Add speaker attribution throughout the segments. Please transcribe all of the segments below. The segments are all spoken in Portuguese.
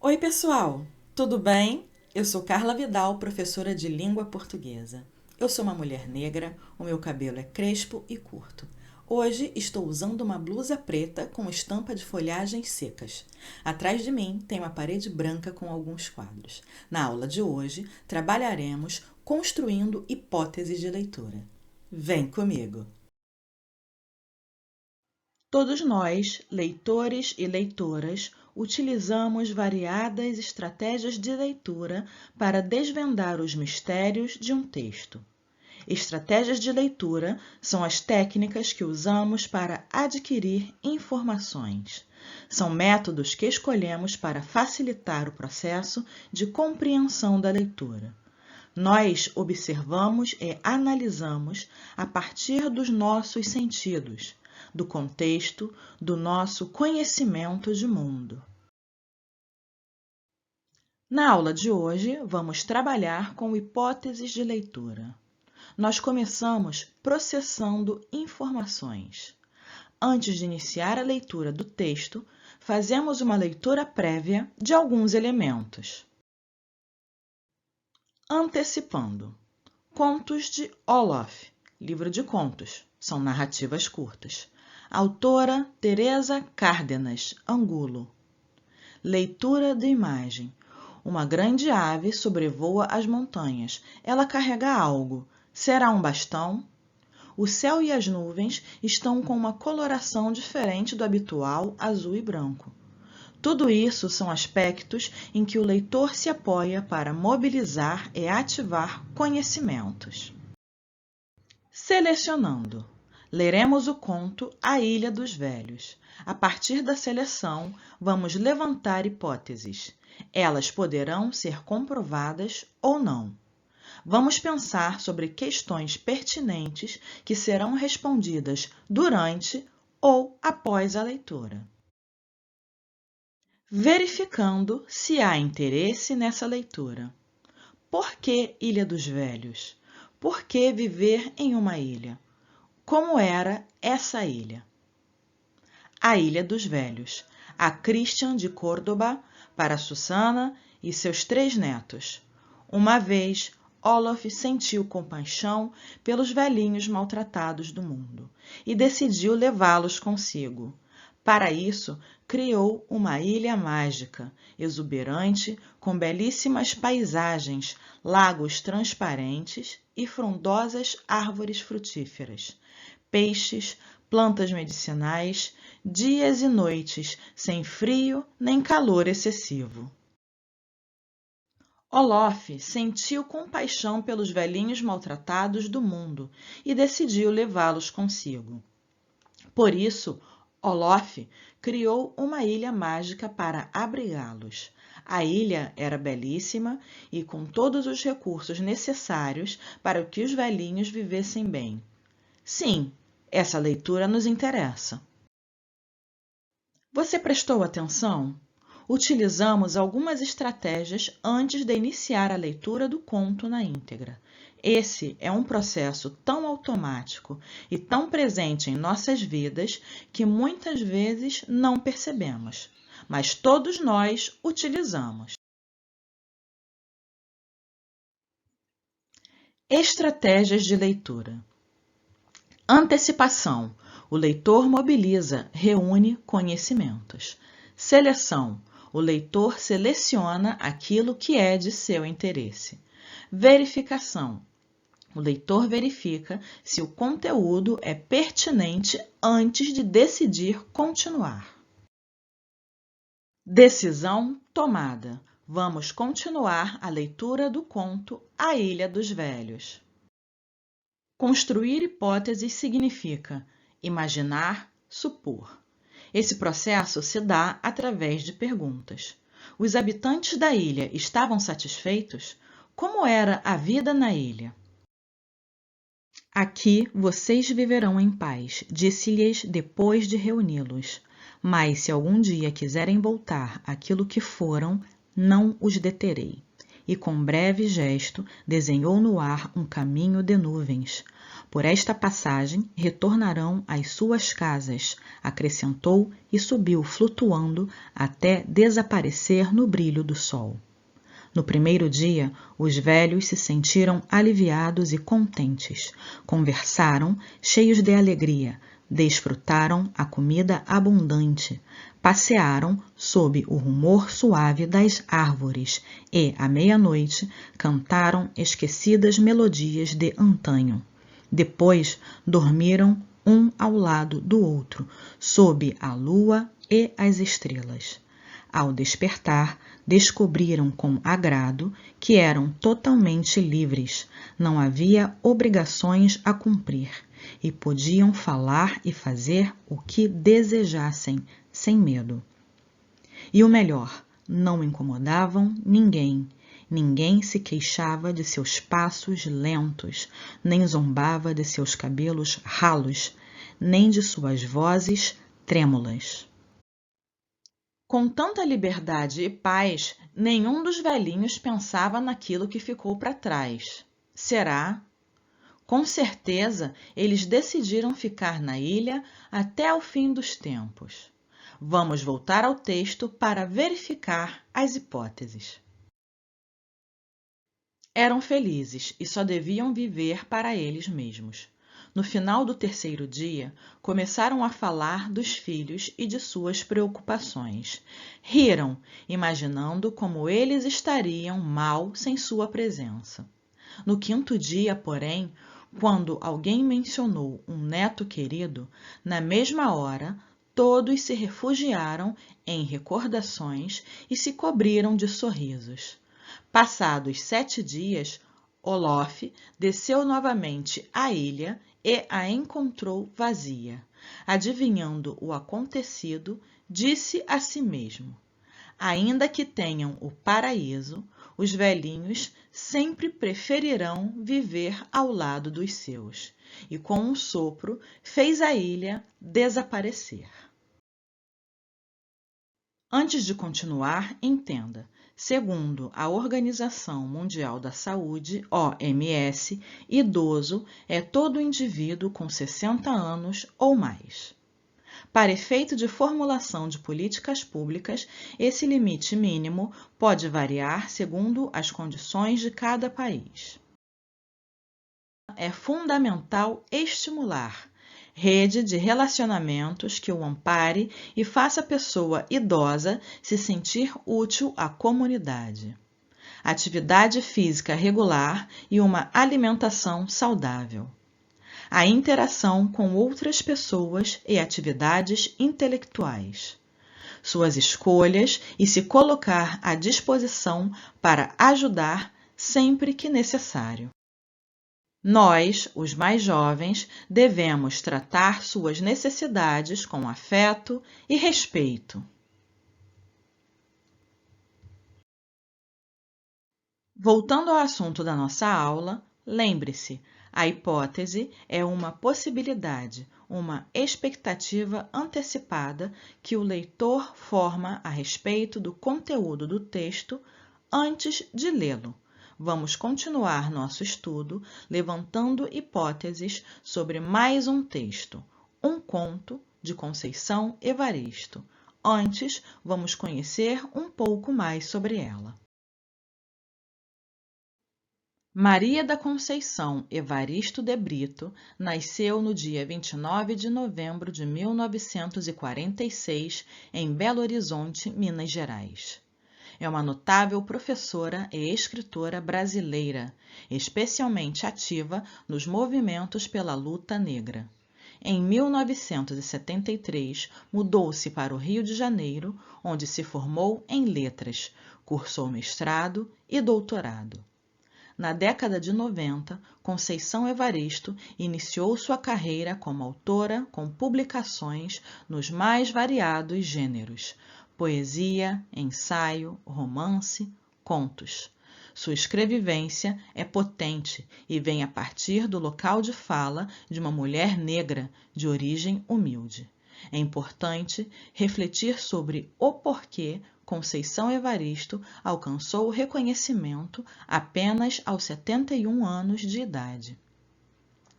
Speaker 1: Oi, pessoal! Tudo bem? Eu sou Carla Vidal, professora de língua portuguesa. Eu sou uma mulher negra, o meu cabelo é crespo e curto. Hoje estou usando uma blusa preta com estampa de folhagens secas. Atrás de mim tem uma parede branca com alguns quadros. Na aula de hoje, trabalharemos construindo hipóteses de leitura. Vem comigo! Todos nós, leitores e leitoras, utilizamos variadas estratégias de leitura para desvendar os mistérios de um texto. Estratégias de leitura são as técnicas que usamos para adquirir informações. São métodos que escolhemos para facilitar o processo de compreensão da leitura. Nós observamos e analisamos a partir dos nossos sentidos, do contexto, do nosso conhecimento de mundo. Na aula de hoje, vamos trabalhar com hipóteses de leitura. Nós começamos processando informações. Antes de iniciar a leitura do texto, fazemos uma leitura prévia de alguns elementos. Antecipando. Contos de Olof, livro de contos, são narrativas curtas. Autora Teresa Cárdenas Angulo. Leitura de imagem. Uma grande ave sobrevoa as montanhas. Ela carrega algo. Será um bastão? O céu e as nuvens estão com uma coloração diferente do habitual, azul e branco. Tudo isso são aspectos em que o leitor se apoia para mobilizar e ativar conhecimentos. Selecionando. Leremos o conto A Ilha dos Velhos. A partir da seleção, vamos levantar hipóteses. Elas poderão ser comprovadas ou não. Vamos pensar sobre questões pertinentes que serão respondidas durante ou após a leitura. Verificando se há interesse nessa leitura. Por que Ilha dos Velhos? Por que viver em uma ilha? Como era essa ilha? A Ilha dos Velhos. A Christian de Córdoba, para Susana e seus 3 netos. Uma vez, Olof sentiu compaixão pelos velhinhos maltratados do mundo e decidiu levá-los consigo. Para isso, criou uma ilha mágica, exuberante, com belíssimas paisagens, lagos transparentes e frondosas árvores frutíferas, peixes, plantas medicinais, dias e noites sem frio nem calor excessivo. Olof sentiu compaixão pelos velhinhos maltratados do mundo e decidiu levá-los consigo. Por isso, Olof criou uma ilha mágica para abrigá-los. A ilha era belíssima e com todos os recursos necessários para que os velhinhos vivessem bem. Sim, essa leitura nos interessa. Você prestou atenção? Utilizamos algumas estratégias antes de iniciar a leitura do conto na íntegra. Esse é um processo tão automático e tão presente em nossas vidas que muitas vezes não percebemos, mas todos nós utilizamos. Estratégias de leitura. Antecipação. O leitor mobiliza, reúne conhecimentos. Seleção. O leitor seleciona aquilo que é de seu interesse. Verificação. O leitor verifica se o conteúdo é pertinente antes de decidir continuar. Decisão tomada. Vamos continuar a leitura do conto A Ilha dos Velhos. Construir hipóteses significa imaginar, supor. Esse processo se dá através de perguntas. Os habitantes da ilha estavam satisfeitos? Como era a vida na ilha? Aqui vocês viverão em paz, disse-lhes depois de reuni-los. Mas se algum dia quiserem voltar àquilo que foram, não os deterei. E com breve gesto desenhou no ar um caminho de nuvens. Por esta passagem retornarão às suas casas, acrescentou e subiu flutuando até desaparecer no brilho do sol. No primeiro dia, os velhos se sentiram aliviados e contentes. Conversaram, cheios de alegria, desfrutaram a comida abundante, passearam sob o rumor suave das árvores e, à meia-noite, cantaram esquecidas melodias de antanho. Depois, dormiram um ao lado do outro, sob a lua e as estrelas. Ao despertar, descobriram com agrado que eram totalmente livres, não havia obrigações a cumprir e podiam falar e fazer o que desejassem, sem medo. E o melhor, não incomodavam ninguém. Ninguém se queixava de seus passos lentos, nem zombava de seus cabelos ralos, nem de suas vozes trêmulas. Com tanta liberdade e paz, nenhum dos velhinhos pensava naquilo que ficou para trás. Será? Com certeza, eles decidiram ficar na ilha até o fim dos tempos. Vamos voltar ao texto para verificar as hipóteses. Eram felizes e só deviam viver para eles mesmos. No final do terceiro dia, começaram a falar dos filhos e de suas preocupações. Riram, imaginando como eles estariam mal sem sua presença. No quinto dia, porém, quando alguém mencionou um neto querido, na mesma hora, todos se refugiaram em recordações e se cobriram de sorrisos. Passados 7 dias, Olof desceu novamente à ilha e a encontrou vazia. Adivinhando o acontecido, disse a si mesmo: ainda que tenham o paraíso, os velhinhos sempre preferirão viver ao lado dos seus. E com um sopro fez a ilha desaparecer. Antes de continuar, entenda. Segundo a Organização Mundial da Saúde, OMS, idoso é todo indivíduo com 60 anos ou mais. Para efeito de formulação de políticas públicas, esse limite mínimo pode variar segundo as condições de cada país. É fundamental estimular rede de relacionamentos que o ampare e faça a pessoa idosa se sentir útil à comunidade. Atividade física regular e uma alimentação saudável. A interação com outras pessoas e atividades intelectuais. Suas escolhas e se colocar à disposição para ajudar sempre que necessário. Nós, os mais jovens, devemos tratar suas necessidades com afeto e respeito. Voltando ao assunto da nossa aula, lembre-se, a hipótese é uma possibilidade, uma expectativa antecipada que o leitor forma a respeito do conteúdo do texto antes de lê-lo. Vamos continuar nosso estudo levantando hipóteses sobre mais um texto, um conto de Conceição Evaristo. Antes, vamos conhecer um pouco mais sobre ela. Maria da Conceição Evaristo de Brito nasceu no dia 29 de novembro de 1946 em Belo Horizonte, Minas Gerais. É uma notável professora e escritora brasileira, especialmente ativa nos movimentos pela luta negra. Em 1973, mudou-se para o Rio de Janeiro, onde se formou em letras, cursou mestrado e doutorado. Na década de 90, Conceição Evaristo iniciou sua carreira como autora com publicações nos mais variados gêneros: poesia, ensaio, romance, contos. Sua escrevivência é potente e vem a partir do local de fala de uma mulher negra de origem humilde. É importante refletir sobre o porquê Conceição Evaristo alcançou o reconhecimento apenas aos 71 anos de idade.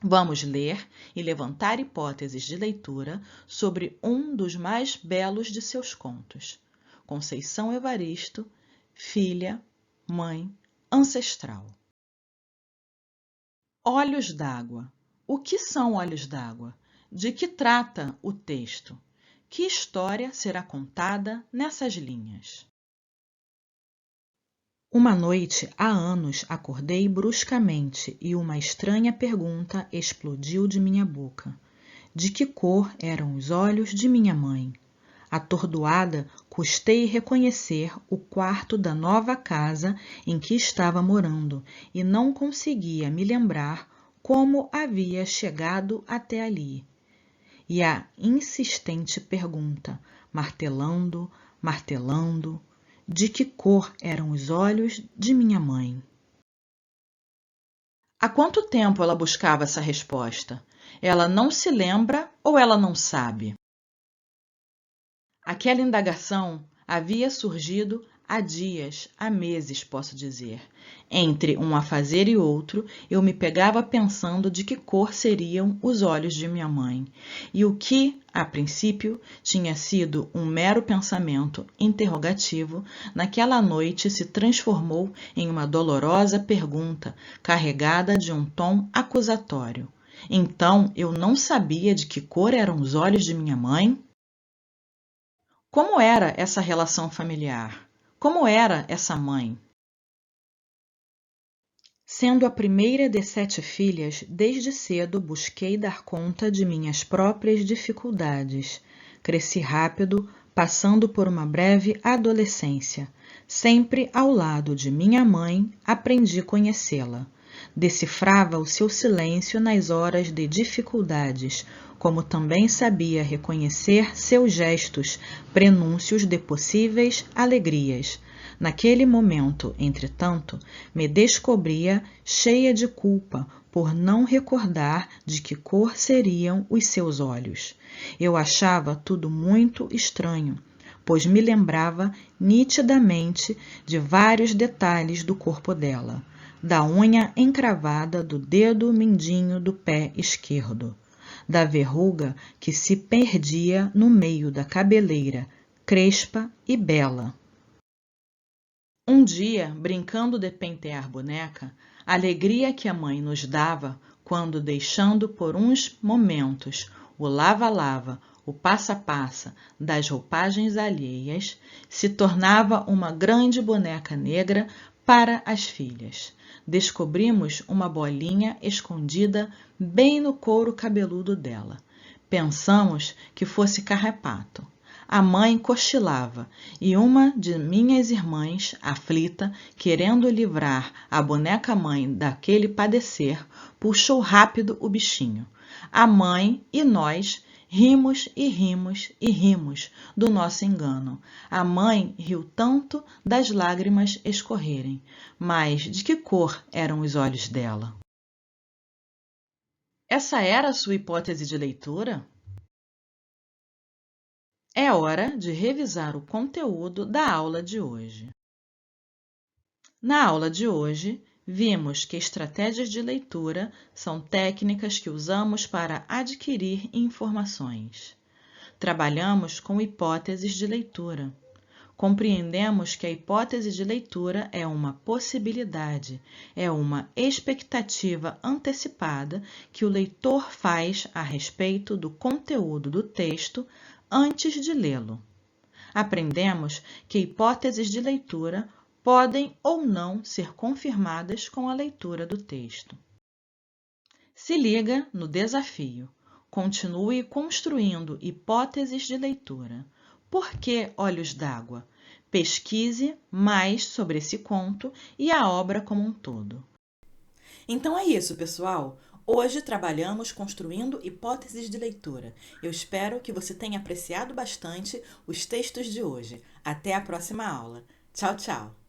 Speaker 1: Vamos ler e levantar hipóteses de leitura sobre um dos mais belos de seus contos, Conceição Evaristo, Filha, Mãe, Ancestral. Olhos d'água. O que são olhos d'água? De que trata o texto? Que história será contada nessas linhas? Uma noite, há anos, acordei bruscamente e uma estranha pergunta explodiu de minha boca. De que cor eram os olhos de minha mãe? Atordoada, custei reconhecer o quarto da nova casa em que estava morando e não conseguia me lembrar como havia chegado até ali. E a insistente pergunta, martelando, martelando, de que cor eram os olhos de minha mãe? Há quanto tempo ela buscava essa resposta? Ela não se lembra ou ela não sabe? Aquela indagação havia surgido há dias, há meses, posso dizer. Entre um afazer e outro, eu me pegava pensando de que cor seriam os olhos de minha mãe. E o que, a princípio, tinha sido um mero pensamento interrogativo, naquela noite se transformou em uma dolorosa pergunta, carregada de um tom acusatório. Então, eu não sabia de que cor eram os olhos de minha mãe? Como era essa relação familiar? Como era essa mãe? Sendo a primeira de 7 filhas, desde cedo busquei dar conta de minhas próprias dificuldades. Cresci rápido, passando por uma breve adolescência. Sempre ao lado de minha mãe, aprendi a conhecê-la. Decifrava o seu silêncio nas horas de dificuldades, como também sabia reconhecer seus gestos, prenúncios de possíveis alegrias. Naquele momento, entretanto, me descobria cheia de culpa por não recordar de que cor seriam os seus olhos. Eu achava tudo muito estranho, pois me lembrava nitidamente de vários detalhes do corpo dela, da unha encravada do dedo mindinho do pé esquerdo, da verruga que se perdia no meio da cabeleira, crespa e bela. Um dia, brincando de pentear boneca, a alegria que a mãe nos dava quando, deixando por uns momentos o lava-lava, o passa-passa das roupagens alheias, se tornava uma grande boneca negra para as filhas. Descobrimos uma bolinha escondida bem no couro cabeludo dela. Pensamos que fosse carrapato. A mãe cochilava e uma de minhas irmãs, aflita, querendo livrar a boneca-mãe daquele padecer, puxou rápido o bichinho. A mãe e nós rimos e rimos e rimos do nosso engano. A mãe riu tanto das lágrimas escorrerem. Mas de que cor eram os olhos dela? Essa era a sua hipótese de leitura? É hora de revisar o conteúdo da aula de hoje. Na aula de hoje, vimos que estratégias de leitura são técnicas que usamos para adquirir informações. Trabalhamos com hipóteses de leitura. Compreendemos que a hipótese de leitura é uma possibilidade, é uma expectativa antecipada que o leitor faz a respeito do conteúdo do texto antes de lê-lo. Aprendemos que hipóteses de leitura podem ou não ser confirmadas com a leitura do texto. Se liga no desafio. Continue construindo hipóteses de leitura. Por que Olhos d'Água? Pesquise mais sobre esse conto e a obra como um todo. Então é isso, pessoal. Hoje trabalhamos construindo hipóteses de leitura. Eu espero que você tenha apreciado bastante os textos de hoje. Até a próxima aula. Tchau, tchau!